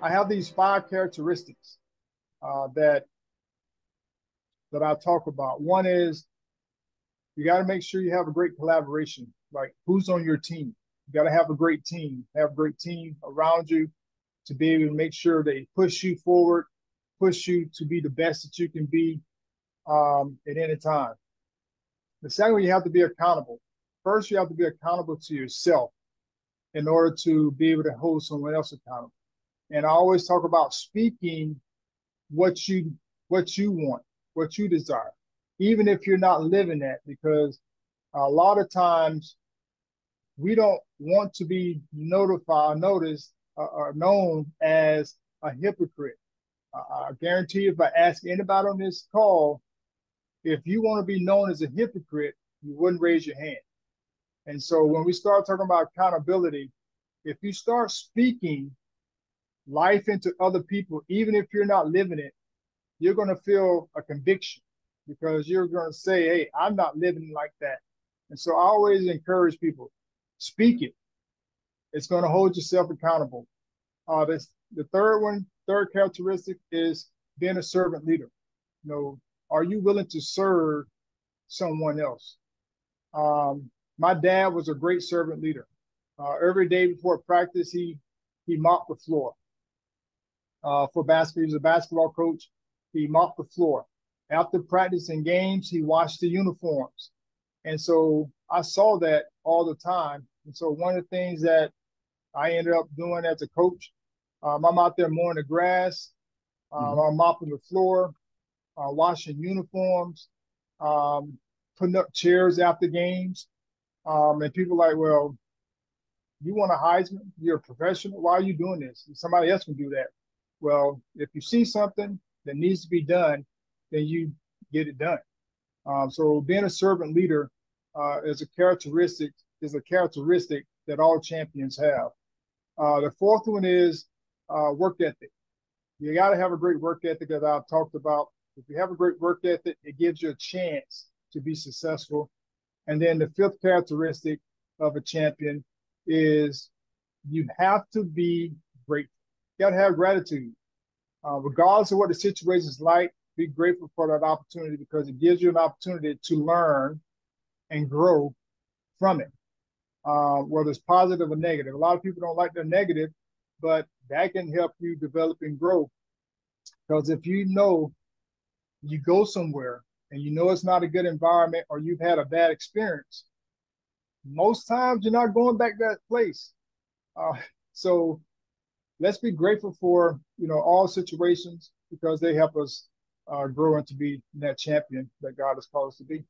I have these 5 characteristics that I talk about. One is you got to make sure you have a great collaboration. Like who's on your team? You got to have a great team. Have a great team around you to be able to make sure they push you forward, push you to be the best that you can be at any time. The second one, you have to be accountable. First, you have to be accountable to yourself in order to be able to hold someone else accountable. And I always talk about speaking what you want, what you desire, even if you're not living that, because a lot of times we don't want to be noticed, or known as a hypocrite. I guarantee you, if I ask anybody on this call, if you want to be known as a hypocrite, you wouldn't raise your hand. And so when we start talking about accountability, if you start speaking life into other people, even if you're not living it, you're going to feel a conviction because you're going to say, hey, I'm not living like that. And so I always encourage people, speak it. It's going to hold yourself accountable. The third characteristic is being a servant leader. You know, are you willing to serve someone else? My dad was a great servant leader. Every day before practice, he mopped the floor. For basketball, he was a basketball coach. He mopped the floor. After practicing games, he washed the uniforms. And so I saw that all the time. And so one of the things that I ended up doing as a coach, I'm out there mowing the grass, I'm mopping the floor, washing uniforms, putting up chairs after games. And people are like, well, you want a Heisman? You're a professional. Why are you doing this? Somebody else can do that. Well, if you see something that needs to be done, then you get it done. So being a servant leader is a characteristic that all champions have. The fourth one is work ethic. You got to have a great work ethic, as I've talked about. If you have a great work ethic, it gives you a chance to be successful. And then the fifth characteristic of a champion is you have to be grateful. You got to have gratitude. Regardless of what the situation is like, be grateful for that opportunity because it gives you an opportunity to learn and grow from it, whether it's positive or negative. A lot of people don't like the negative, but that can help you develop and grow. Because if you know you go somewhere and you know it's not a good environment or you've had a bad experience, most times you're not going back to that place. So let's be grateful for, all situations because they help us grow into be that champion that God has called us to be.